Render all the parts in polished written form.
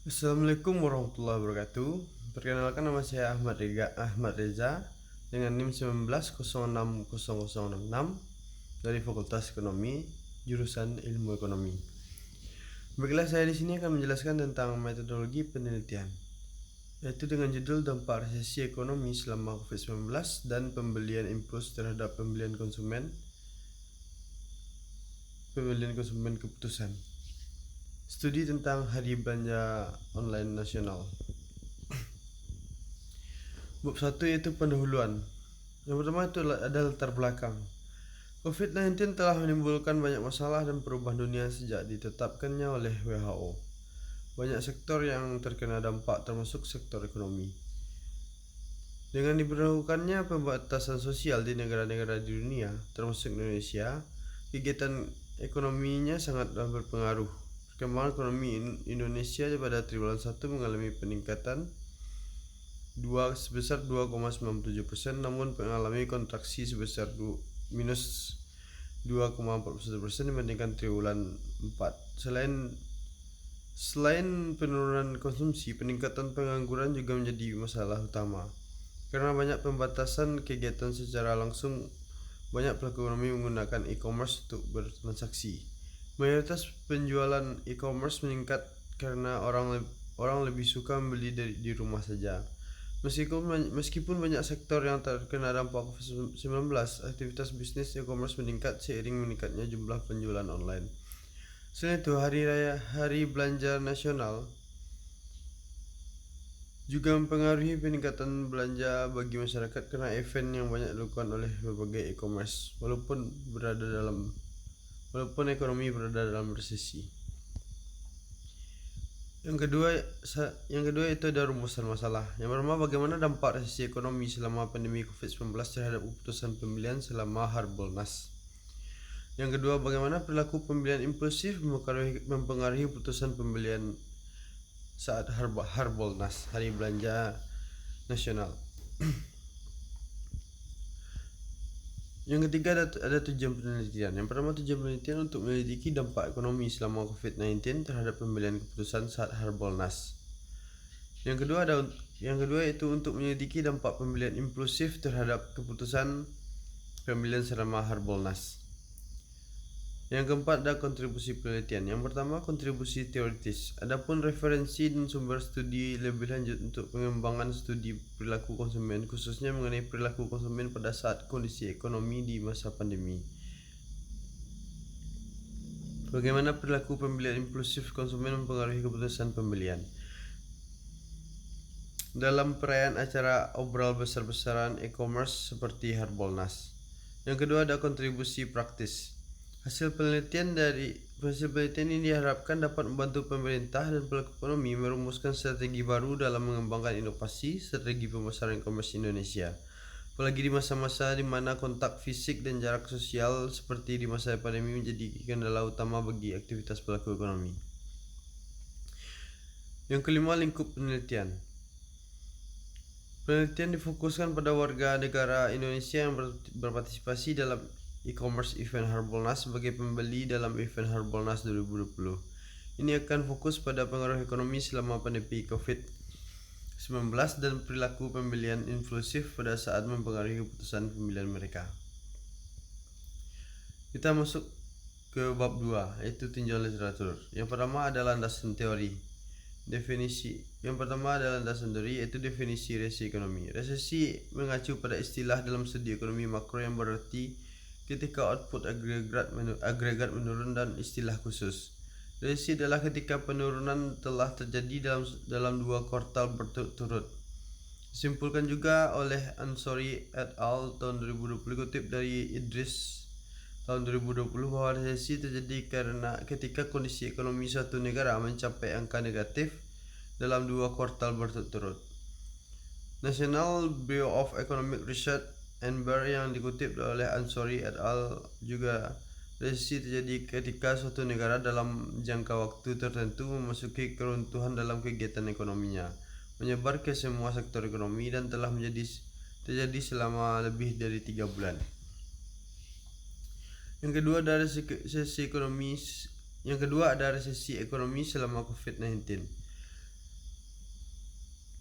Assalamualaikum warahmatullahi wabarakatuh. Perkenalkan, nama saya Ahmad Reza dengan NIM 19060066 dari Fakultas Ekonomi, jurusan Ilmu Ekonomi. Baiklah, saya di sini akan menjelaskan tentang metodologi penelitian, yaitu dengan judul dampak resesi ekonomi selama COVID-19 dan pembelian impuls terhadap pembelian konsumen keputusan. Studi tentang Hari Belanja Online Nasional. Bab 1 yaitu pendahuluan. Yang pertama itu adalah latar belakang. COVID-19 telah menimbulkan banyak masalah dan perubahan dunia sejak ditetapkannya oleh WHO. Banyak sektor yang terkena dampak, termasuk sektor ekonomi. Dengan diberlakukannya pembatasan sosial di negara-negara di dunia, termasuk Indonesia, kegiatan ekonominya sangat berpengaruh. Perkembangan ekonomi Indonesia pada triwulan 1 mengalami peningkatan sebesar 2,97%, namun mengalami kontraksi sebesar minus 2,41% dibandingkan triwulan 4. Selain penurunan konsumsi, peningkatan pengangguran juga menjadi masalah utama. Karena banyak pembatasan kegiatan secara langsung, banyak pelaku ekonomi menggunakan e-commerce untuk bertransaksi. Mayoritas penjualan e-commerce meningkat karena orang lebih suka membeli di rumah saja. Meskipun banyak sektor yang terkena dampak COVID-19, aktivitas bisnis e-commerce meningkat seiring meningkatnya jumlah penjualan online. Selain itu, Hari Belanja Nasional juga mempengaruhi peningkatan belanja bagi masyarakat karena event yang banyak dilakukan oleh berbagai e-commerce walaupun ekonomi berada dalam resesi. Yang kedua itu ada rumusan masalah. Yang pertama, bagaimana dampak resesi ekonomi selama pandemi COVID-19 terhadap keputusan pembelian selama Harbolnas. Yang kedua, bagaimana perilaku pembelian impulsif mempengaruhi keputusan pembelian saat Harbolnas, Hari Belanja Nasional. Yang ketiga ada tujuan penelitian. Yang pertama, tujuan penelitian untuk menyelidiki dampak ekonomi selama COVID-19 terhadap pembelian keputusan saat Harbolnas. Yang kedua itu untuk menyelidiki dampak pembelian impulsif terhadap keputusan pembelian selama Harbolnas. Yang keempat ada kontribusi penelitian. Yang pertama, kontribusi teoritis. Adapun referensi dan sumber studi lebih lanjut untuk pengembangan studi perilaku konsumen, khususnya mengenai perilaku konsumen pada saat kondisi ekonomi di masa pandemi. Bagaimana perilaku pembelian impulsif konsumen mempengaruhi keputusan pembelian. Dalam perayaan acara obral besar-besaran e-commerce seperti Harbolnas. Yang kedua ada kontribusi praktis. Hasil penelitian ini diharapkan dapat membantu pemerintah dan pelaku ekonomi merumuskan strategi baru dalam mengembangkan inovasi strategi pemasaran e-commerce Indonesia. Apalagi di masa-masa di mana kontak fisik dan jarak sosial seperti di masa pandemi menjadi kendala utama bagi aktivitas pelaku ekonomi. Yang kelima, lingkup penelitian. Penelitian difokuskan pada warga negara Indonesia yang berpartisipasi dalam e-commerce event Harbolnas sebagai pembeli dalam event Harbolnas 2020. Ini akan fokus pada pengaruh ekonomi selama pandemi COVID-19 dan perilaku pembelian impulsif pada saat mempengaruhi keputusan pembelian mereka. Kita masuk ke bab 2, yaitu tinjauan literatur. Yang pertama adalah landasan teori. Yaitu definisi resesi ekonomi. Resesi mengacu pada istilah dalam studi ekonomi makro yang berarti ketika output agregat menurun, dan istilah khusus. Resesi adalah ketika penurunan telah terjadi dalam 2 kuartal berturut-turut. Disimpulkan juga oleh Ansori et al. Tahun 2020 kutip dari Idris tahun 2020 bahwa resesi terjadi ketika kondisi ekonomi suatu negara mencapai angka negatif dalam 2 kuartal berturut-turut. National Bureau of Economic Research NBER yang dikutip oleh Ansori et al. Juga resesi terjadi ketika suatu negara dalam jangka waktu tertentu memasuki keruntuhan dalam kegiatan ekonominya, menyebar ke semua sektor ekonomi dan telah terjadi selama lebih dari 3 bulan. Yang kedua ada resesi ekonomi selama COVID-19.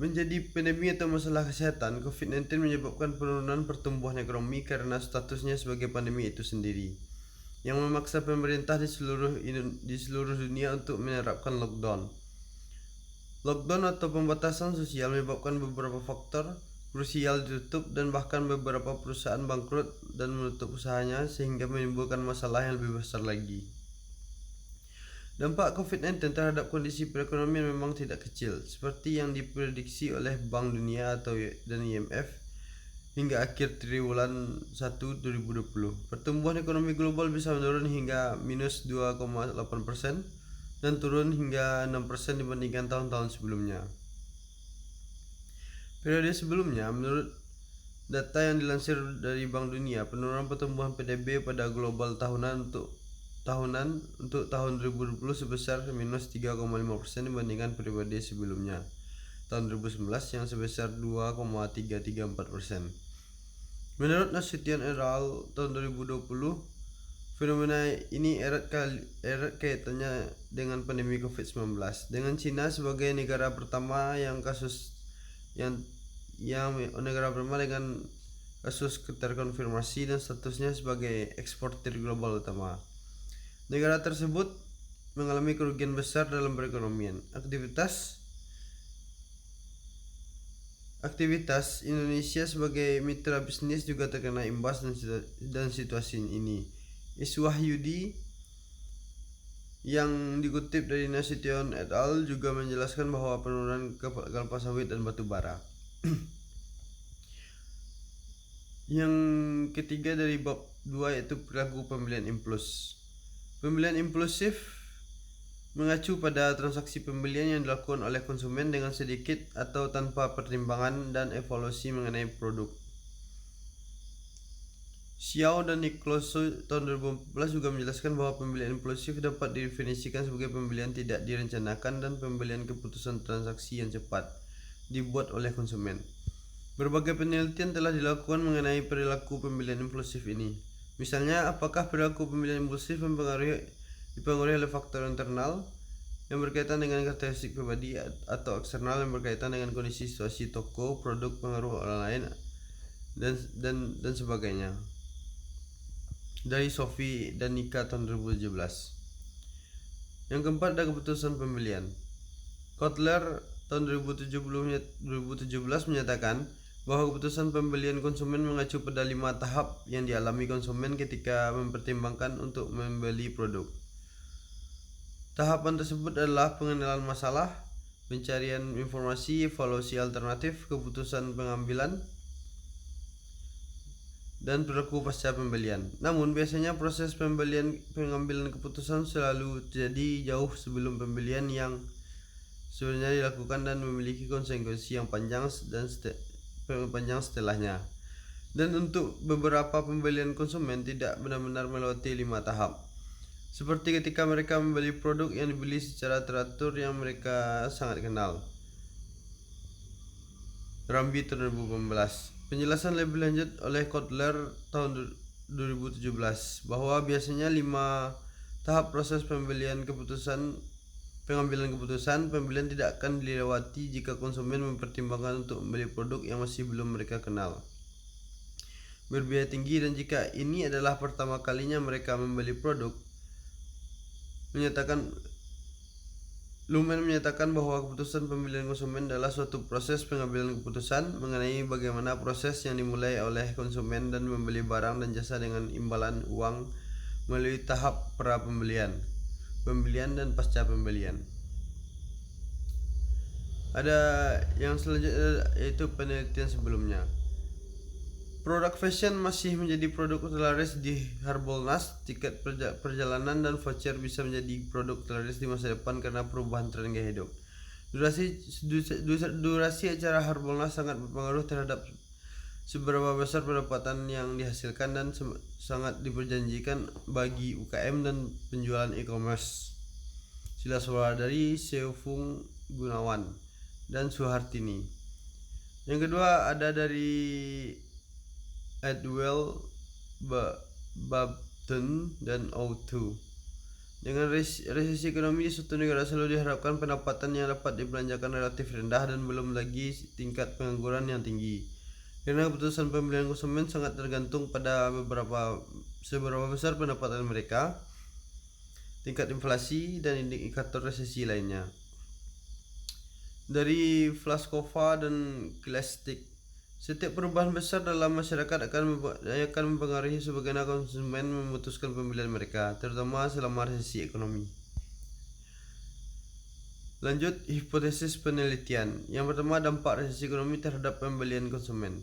Menjadi pandemi atau masalah kesehatan, COVID-19 menyebabkan penurunan pertumbuhan ekonomi karena statusnya sebagai pandemi itu sendiri, yang memaksa pemerintah di seluruh dunia untuk menerapkan lockdown. Lockdown atau pembatasan sosial menyebabkan beberapa faktor krusial ditutup dan bahkan beberapa perusahaan bangkrut dan menutup usahanya sehingga menimbulkan masalah yang lebih besar lagi. Dampak COVID-19 terhadap kondisi perekonomian memang tidak kecil, seperti yang diprediksi oleh Bank Dunia dan IMF hingga akhir triwulan 1 2020. Pertumbuhan ekonomi global bisa menurun hingga minus 2,8% dan turun hingga 6% dibandingkan tahun-tahun sebelumnya. Periode sebelumnya, menurut data yang dilansir dari Bank Dunia, penurunan pertumbuhan PDB pada global tahunan untuk tahun 2020 sebesar minus 3,5% dibandingkan periode sebelumnya, tahun 2019 yang sebesar 2,334%. Menurut Nasution et al. Tahun 2020, fenomena ini erat kaitannya dengan pandemi COVID-19, dengan Cina sebagai negara pertama dengan kasus terkonfirmasi dan statusnya sebagai eksportir global utama. Negara tersebut mengalami kerugian besar dalam perekonomian. Aktivitas Indonesia sebagai mitra bisnis juga terkena imbas dan situasi ini. Iswahyudi yang dikutip dari Nasution et al. Juga menjelaskan bahwa penurunan kelapa sawit dan batu bara. Yang ketiga dari bab 2 yaitu perilaku pembelian impuls. Pembelian impulsif mengacu pada transaksi pembelian yang dilakukan oleh konsumen dengan sedikit atau tanpa pertimbangan dan evaluasi mengenai produk. Xiao dan Nicholas tahun 2014 juga menjelaskan bahwa pembelian impulsif dapat didefinisikan sebagai pembelian tidak direncanakan dan pembelian keputusan transaksi yang cepat dibuat oleh konsumen. Berbagai penelitian telah dilakukan mengenai perilaku pembelian impulsif ini. Misalnya, apakah perilaku pembelian impulsif dipengaruhi oleh faktor internal yang berkaitan dengan karakteristik pribadi atau eksternal yang berkaitan dengan kondisi situasi toko, produk, pengaruh orang lain, dan sebagainya. Dari Sophie dan Nika tahun 2017. Yang keempat ada keputusan pembelian. Kotler tahun 2017 menyatakan bahwa keputusan pembelian konsumen mengacu pada 5 tahap yang dialami konsumen ketika mempertimbangkan untuk membeli produk. Tahapan tersebut adalah pengenalan masalah, pencarian informasi, evaluasi alternatif, keputusan pengambilan, dan perilaku pasca pembelian. Namun biasanya proses pengambilan keputusan selalu terjadi jauh sebelum pembelian yang sebenarnya dilakukan dan memiliki konsekuensi yang panjang setelahnya. Dan untuk beberapa pembelian konsumen tidak benar-benar melewati 5 tahap. Seperti ketika mereka membeli produk yang dibeli secara teratur yang mereka sangat kenal. Rambi tahun 2018. Penjelasan lebih lanjut oleh Kotler tahun 2017 bahwa biasanya 5 tahap proses pengambilan keputusan pembelian tidak akan dilewati jika konsumen mempertimbangkan untuk membeli produk yang masih belum mereka kenal, berbiaya tinggi, dan jika ini adalah pertama kalinya mereka membeli produk. Lumen menyatakan bahwa keputusan pembelian konsumen adalah suatu proses pengambilan keputusan mengenai bagaimana proses yang dimulai oleh konsumen dan membeli barang dan jasa dengan imbalan uang melalui tahap pra-pembelian, pembelian, dan pasca pembelian. Ada yang selanjutnya yaitu penelitian sebelumnya. Produk fashion masih menjadi produk terlaris di Harbolnas. Tiket perjalanan dan voucher bisa menjadi produk terlaris di masa depan karena perubahan tren gaya hidup. Durasi acara Harbolnas sangat berpengaruh terhadap seberapa besar pendapatan yang dihasilkan dan sangat diperjanjikan bagi UKM dan penjualan e-commerce. Silaswara dari Seufung Gunawan dan Suhartini. Yang kedua ada dari Edwell Babton dan O2 Dengan resesi ekonomi di suatu negara selalu diharapkan pendapatan yang dapat dibelanjakan relatif rendah dan belum lagi tingkat pengangguran yang tinggi. Karena keputusan pembelian konsumen sangat tergantung pada seberapa besar pendapatan mereka, tingkat inflasi, dan indikator resesi lainnya. Dari Flaskova dan Klastik, setiap perubahan besar dalam masyarakat akan mempengaruhi sebagaimana konsumen memutuskan pembelian mereka, terutama selama resesi ekonomi. Lanjut, hipotesis penelitian. Yang pertama, dampak resesi ekonomi terhadap pembelian konsumen.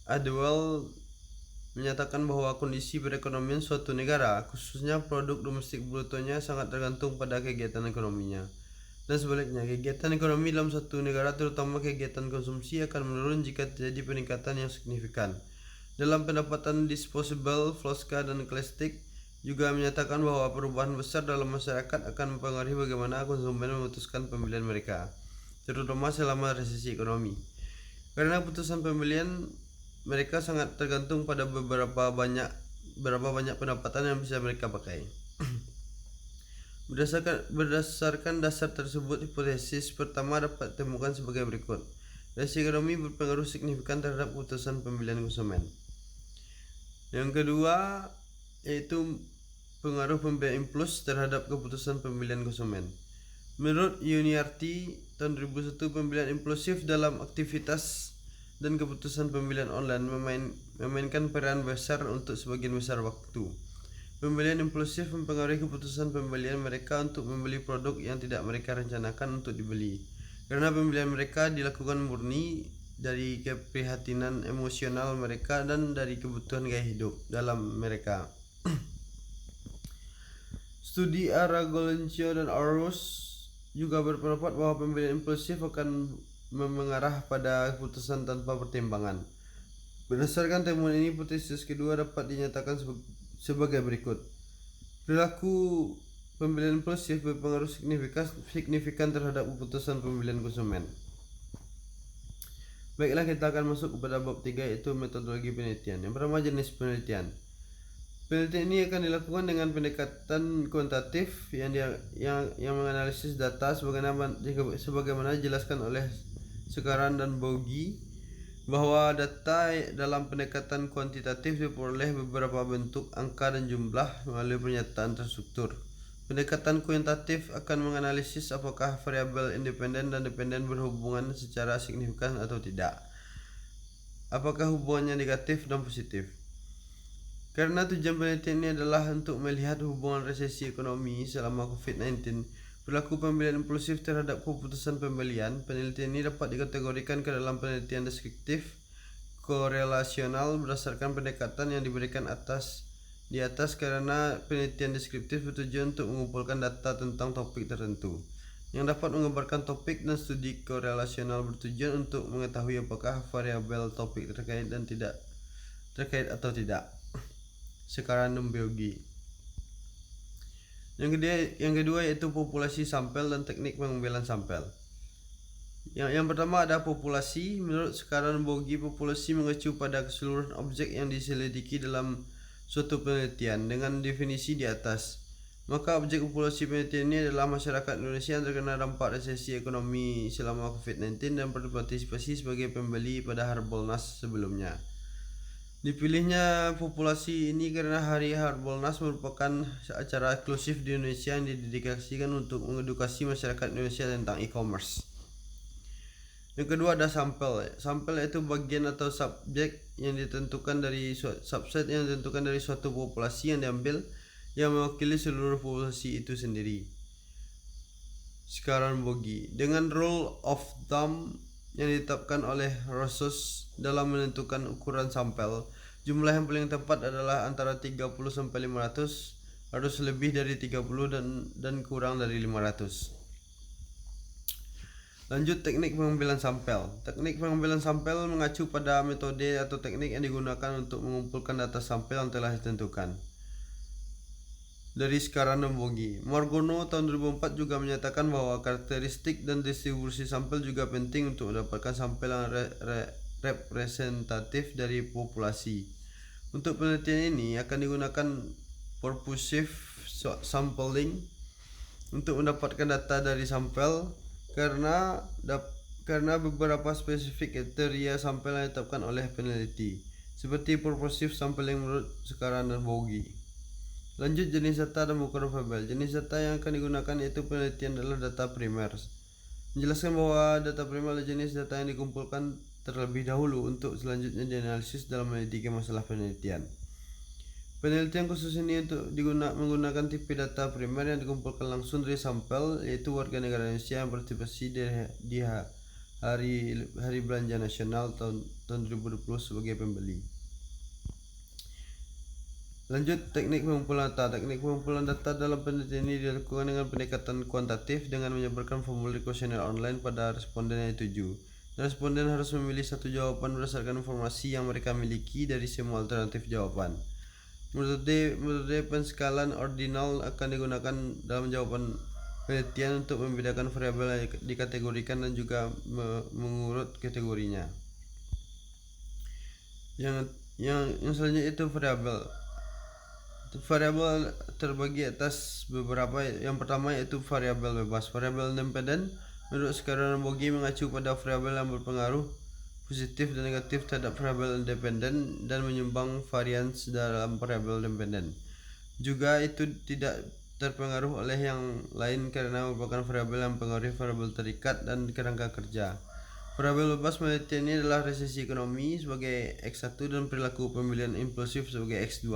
Adwell menyatakan bahwa kondisi perekonomian suatu negara, khususnya produk domestik brutonya, sangat tergantung pada kegiatan ekonominya. Dan sebaliknya, kegiatan ekonomi dalam suatu negara, terutama kegiatan konsumsi, akan menurun jika terjadi peningkatan yang signifikan. Dalam pendapatan disposable, Floska dan Klastik juga menyatakan bahwa perubahan besar dalam masyarakat akan mempengaruhi bagaimana konsumen memutuskan pembelian mereka, terutama selama resesi ekonomi. Karena keputusan pembelian mereka sangat tergantung pada berapa banyak pendapatan yang bisa mereka pakai. Berdasarkan dasar tersebut, hipotesis pertama dapat ditemukan sebagai berikut. Resesi ekonomi berpengaruh signifikan terhadap keputusan pembelian konsumen. Yang kedua yaitu pengaruh pembelian impuls terhadap keputusan pembelian konsumen. Menurut Yuniarti, tahun 2001, pembelian impulsif dalam aktivitas dan keputusan pembelian online memainkan peran besar untuk sebagian besar waktu. Pembelian impulsif mempengaruhi keputusan pembelian mereka untuk membeli produk yang tidak mereka rencanakan untuk dibeli, karena pembelian mereka dilakukan murni dari keprihatinan emosional mereka dan dari kebutuhan gaya hidup dalam mereka. Studi Aragolencio dan Arus juga berpendapat bahwa pembelian impulsif akan mengarah pada keputusan tanpa pertimbangan. Berdasarkan temuan ini, hipotesis kedua dapat dinyatakan sebagai berikut. Perilaku pembelian impulsif berpengaruh signifikan terhadap keputusan pembelian konsumen. Baiklah, kita akan masuk kepada bab 3, yaitu metodologi penelitian. Yang pertama, jenis penelitian. Penelitian ini akan dilakukan dengan pendekatan kuantitatif yang menganalisis data sebagaimana dijelaskan oleh Sekaran dan Bogi, bahwa data dalam pendekatan kuantitatif diperoleh beberapa bentuk angka dan jumlah melalui pernyataan terstruktur. Pendekatan kuantitatif akan menganalisis apakah variabel independen dan dependen berhubungan secara signifikan atau tidak. Apakah hubungannya negatif dan positif. Karena tujuan penelitian ini adalah untuk melihat hubungan resesi ekonomi selama COVID-19, perilaku pembelian impulsif terhadap keputusan pembelian, penelitian ini dapat dikategorikan ke dalam penelitian deskriptif korelasional berdasarkan pendekatan yang diberikan di atas karena penelitian deskriptif bertujuan untuk mengumpulkan data tentang topik tertentu yang dapat menggambarkan topik, dan studi korelasional bertujuan untuk mengetahui apakah variabel topik terkait atau tidak. Sekaran dan Bogi. Yang kedua yaitu populasi sampel dan teknik pengambilan sampel. Yang pertama ada populasi. Menurut Sekaran dan Bogi, populasi mengacu pada keseluruhan objek yang diselidiki dalam suatu penelitian dengan definisi di atas. Maka objek populasi penelitian ini adalah masyarakat Indonesia yang terkena dampak resesi ekonomi selama COVID-19 dan berpartisipasi sebagai pembeli pada Harbolnas sebelumnya. Dipilihnya populasi ini karena Hari Harbolnas merupakan acara eksklusif di Indonesia yang didedikasikan untuk mengedukasi masyarakat Indonesia tentang e-commerce. Yang kedua ada sampel. Sampel yaitu bagian atau subset yang ditentukan dari suatu populasi yang diambil yang mewakili seluruh populasi itu sendiri. Sekarang Bogi. Dengan rule of thumb yang ditetapkan oleh Rossos dalam menentukan ukuran sampel, jumlah yang paling tepat adalah antara 30 sampai 500, harus lebih dari 30 dan kurang dari 500. Lanjut, teknik pengambilan sampel. Teknik pengambilan sampel mengacu pada metode atau teknik yang digunakan untuk mengumpulkan data sampel yang telah ditentukan. Dari Sekaran dan Bogi. Margono tahun 2004 juga menyatakan bahwa karakteristik dan distribusi sampel juga penting untuk mendapatkan sampel yang representatif dari populasi. Untuk penelitian ini akan digunakan purposive sampling untuk mendapatkan data dari sampel karena beberapa spesifik kriteria sampel yang ditetapkan oleh peneliti seperti purposive sampling menurut Sekarang dan Bogi. Lanjut, jenis data dan ukuran variabel. Jenis data yang akan digunakan yaitu penelitian adalah data primer. Menjelaskan bahwa data primer adalah jenis data yang dikumpulkan terlebih dahulu untuk selanjutnya dianalisis dalam menyelidiki masalah penelitian. Penelitian khusus ini untuk menggunakan tipe data primer yang dikumpulkan langsung dari sampel, yaitu warga negara Indonesia yang berpartisipasi di hari belanja nasional tahun 2020 sebagai pembeli. Lanjut, teknik pengumpulan data. Teknik pengumpulan data dalam penelitian ini dilakukan dengan pendekatan kuantitatif dengan menyebarkan formulir kuesioner online pada responden yang dituju. Responden harus memilih satu jawaban berdasarkan informasi yang mereka miliki dari semua alternatif jawaban. Menurut D, penskalan ordinal akan digunakan dalam jawaban penelitian untuk membedakan variabel yang dikategorikan dan juga mengurut kategorinya. Yang selanjutnya itu variabel. Variabel terbagi atas beberapa. Yang pertama yaitu variabel bebas. Variabel independen menurut Sekarang dan Bogi mengacu pada variabel yang berpengaruh positif dan negatif terhadap variabel independen dan menyumbang varians dalam variabel independen. Juga itu tidak terpengaruh oleh yang lain karena merupakan variabel yang mempengaruhi variabel terikat dan kerangka kerja. Variabel bebas penelitian ini adalah resesi ekonomi sebagai X1 dan perilaku pemilihan impulsif sebagai X2.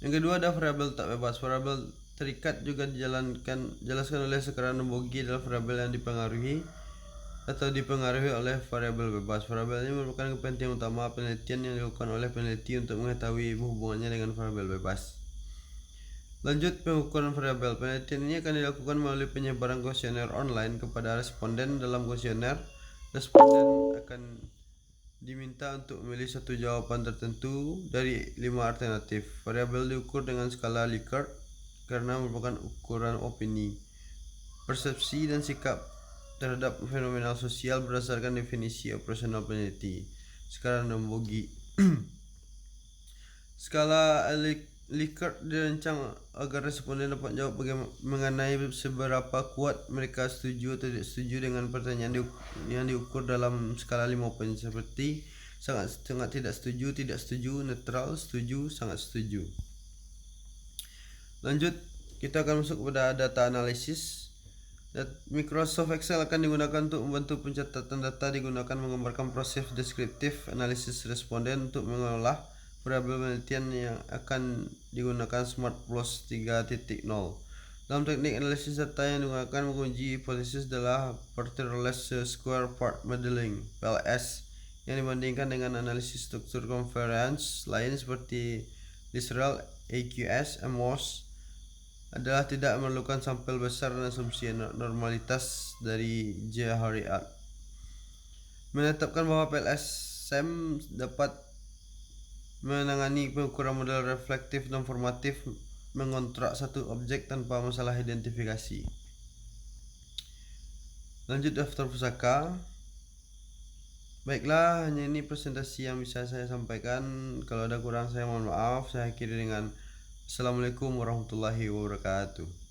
Yang kedua ada variabel tak bebas. Variabel terikat juga dijelaskan oleh Sekarang dan Bogi adalah variabel yang dipengaruhi oleh variabel bebas. Variabel ini merupakan kepentingan utama penelitian yang dilakukan oleh peneliti untuk mengetahui hubungannya dengan variabel bebas. Lanjut, pengukuran variabel. Penelitian ini akan dilakukan melalui penyebaran kuesioner online kepada responden. Dalam kuesioner, responden akan diminta untuk memilih satu jawaban tertentu dari 5 alternatif. Variabel diukur dengan skala Likert karena merupakan ukuran opini, persepsi dan sikap terhadap fenomena sosial berdasarkan definisi operasional peneliti Sekarang dan Bogi. Skala Likert dirancang agar responden dapat jawab mengenai seberapa kuat mereka setuju atau tidak setuju dengan pertanyaan yang diukur dalam skala 5 poin seperti sangat tidak setuju, netral, setuju, sangat setuju. Lanjut, kita akan masuk kepada data analisis. Microsoft Excel akan digunakan untuk membantu pencatatan data, digunakan menggambarkan proses deskriptif analisis responden untuk mengolah variabel penelitian yang akan digunakan SmartPlots 3.0. Dalam teknik analisis data yang digunakan menguji hipotesis adalah Pairless Square Part Modeling (PLS) yang dibandingkan dengan analisis struktur covariance lain seperti Linear AQS, MWOS adalah tidak memerlukan sampel besar dan asumsi normalitas dari J. Hariat. Menetapkan bahwa PLS-SEM dapat menangani pengukuran model reflektif dan formatif mengontrak satu objek tanpa masalah identifikasi. Lanjut, daftar pusaka. Baiklah, hanya ini presentasi yang bisa saya sampaikan. Kalau ada kurang saya mohon maaf. Saya akhiri dengan Assalamualaikum warahmatullahi wabarakatuh.